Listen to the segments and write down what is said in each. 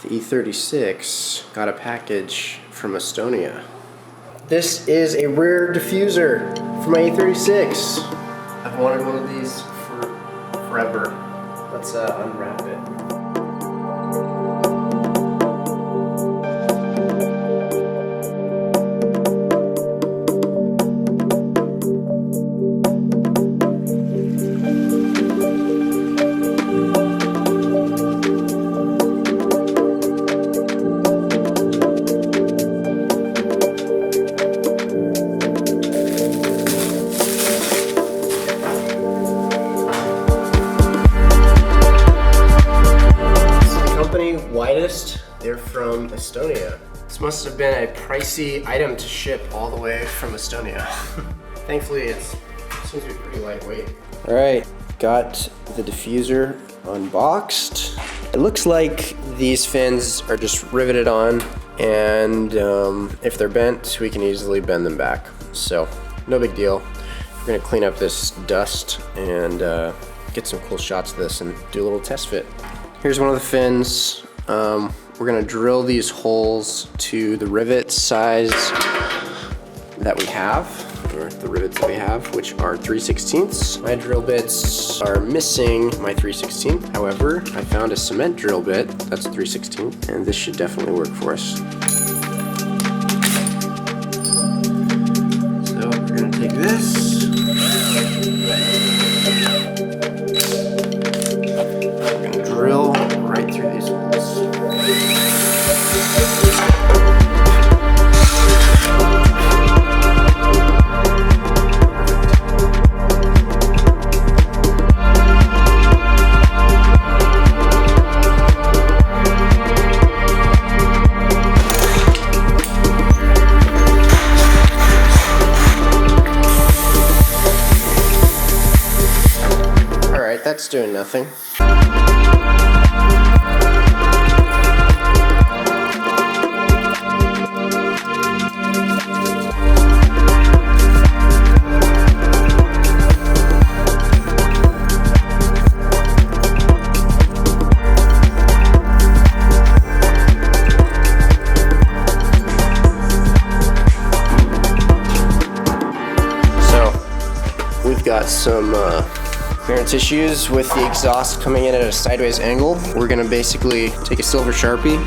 The E36 got a package from Estonia. This is a rear diffuser for my E36. I've wanted one of these for forever. Let's unwrap it. Widest, they're from Estonia. This must have been a pricey item to ship all the way from Estonia. Thankfully, it seems to be pretty lightweight. All right, got the diffuser unboxed. It looks like these fins are just riveted on, and if they're bent, we can easily bend them back. So, no big deal. We're gonna clean up this dust and get some cool shots of this and do a little test fit. Here's one of the fins. We're gonna drill these holes to the rivet size that we have, or the rivets that we have, which are 3/16. My drill bits are missing my 3/16. However, I found a cement drill bit that's 3/16, and this should definitely work for us. So we're gonna take this. We're gonna drill right through these holes. All right, that's doing nothing. Got some clearance issues with the exhaust coming in at a sideways angle. We're gonna basically take a silver Sharpie,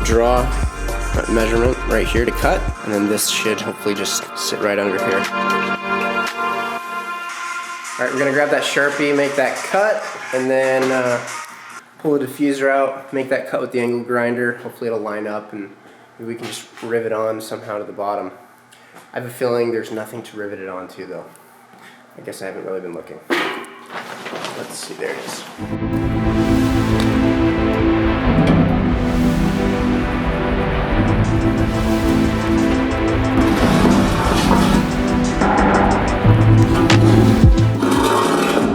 draw a measurement right here to cut, and then this should hopefully just sit right under here. All right, we're gonna grab that Sharpie, make that cut, and then pull the diffuser out, make that cut with the angle grinder. Hopefully it'll line up and maybe we can just rivet on somehow to the bottom. I have a feeling there's nothing to rivet it onto though. I guess I haven't really been looking. Let's see, there it is.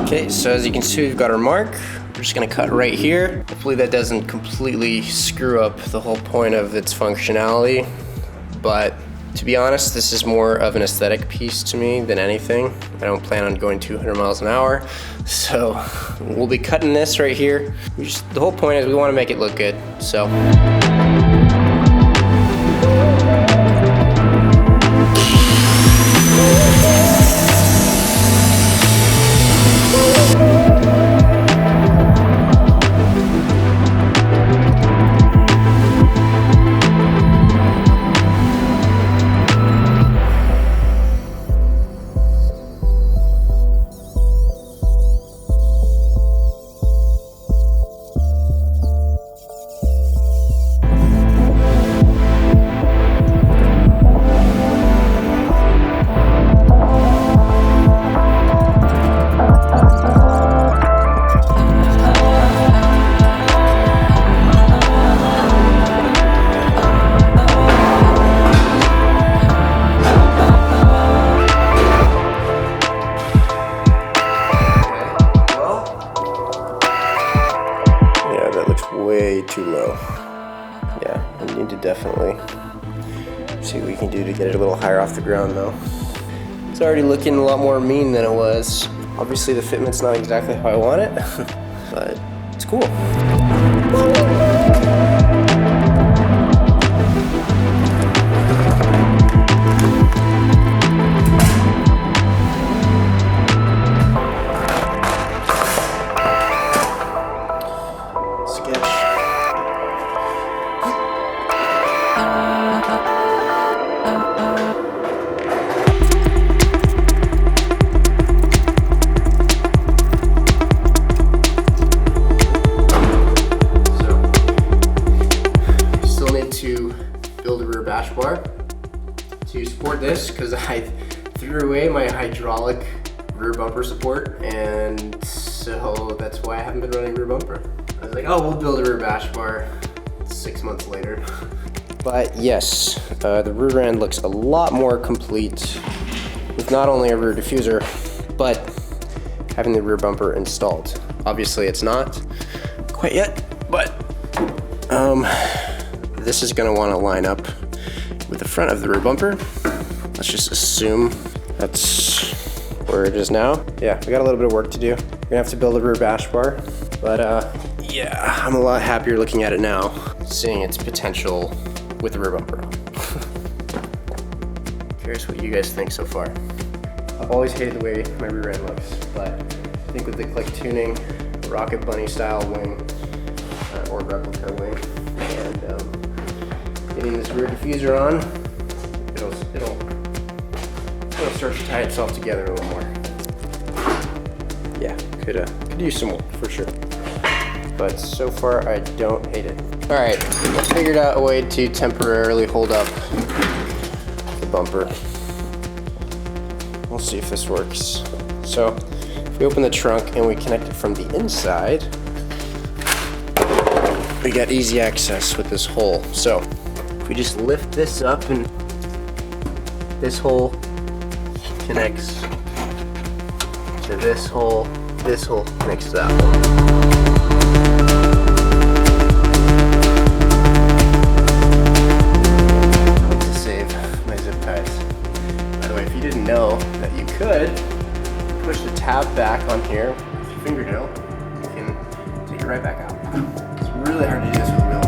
Okay, so as you can see, we've got our mark. We're just gonna cut right here. Hopefully that doesn't completely screw up the whole point of its functionality, but to be honest, this is more of an aesthetic piece to me than anything. I don't plan on going 200 miles an hour, so we'll be cutting this right here. The whole point is we want to make it look good, so. Way too low. Yeah, we need to definitely see what we can do to get it a little higher off the ground though. It's already looking a lot more mean than it was. Obviously the fitment's not exactly how I want it, but it's cool. bash bar to support this because I threw away my hydraulic rear bumper support, and so that's why I haven't been running rear bumper. I was like, oh, we'll build a rear bash bar 6 months later. But yes, the rear end looks a lot more complete with not only a rear diffuser, but having the rear bumper installed. Obviously it's not quite yet, but this is gonna wanna line up with the front of the rear bumper. Let's just assume that's where it is now. Yeah, we got a little bit of work to do. We're gonna have to build a rear bash bar, but yeah, I'm a lot happier looking at it now, seeing its potential with the rear bumper. Curious what you guys think so far. I've always hated the way my rear end looks, but I think with the Cliq tuning, Rocket Bunny style wing, or replica wing, and getting this rear diffuser on, it'll start to tie itself together a little more. Yeah, could use some work for sure. But so far I don't hate it. All right, I figured out a way to temporarily hold up the bumper. We'll see if this works. So if we open the trunk and we connect it from the inside, we got easy access with this hole. So if we just lift this up and this hole connects to this hole connects to that hole. To save my zip ties. By the way, if you didn't know that you could push the tab back on here with your fingernail, you can take it right back out. It's really hard to do this with a wheel on.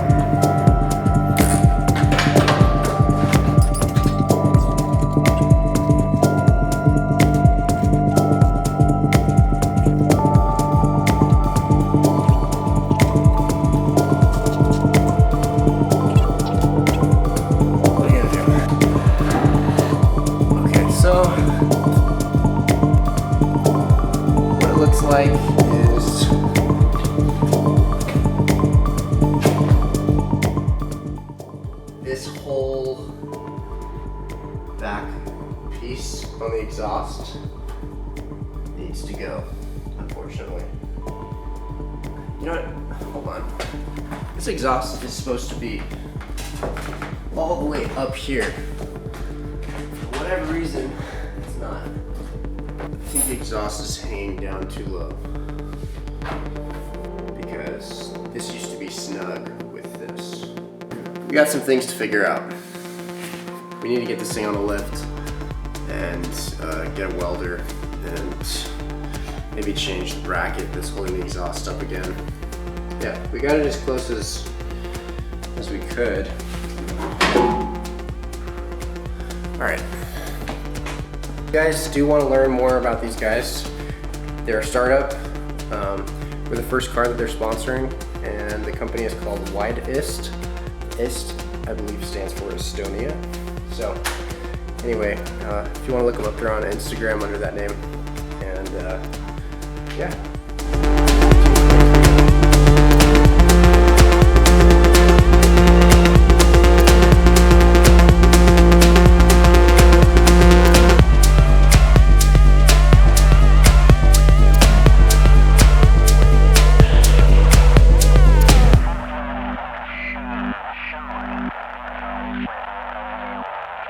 Like is this whole back piece on the exhaust needs to go, unfortunately. You know what? Hold on. This exhaust is supposed to be all the way up here. For whatever reason, it's not. I think the exhaust is hanging down too low because this used to be snug with this. We got some things to figure out. We need to get this thing on a lift and get a welder and maybe change the bracket that's holding the exhaust up again. Yeah, we got it as close as we could. All right. If you guys do want to learn more about these guys, they're a startup. We're the first car that they're sponsoring, and the company is called Widebody. IST, I believe, stands for Estonia. So anyway, if you want to look them up, they're on Instagram under that name. And yeah.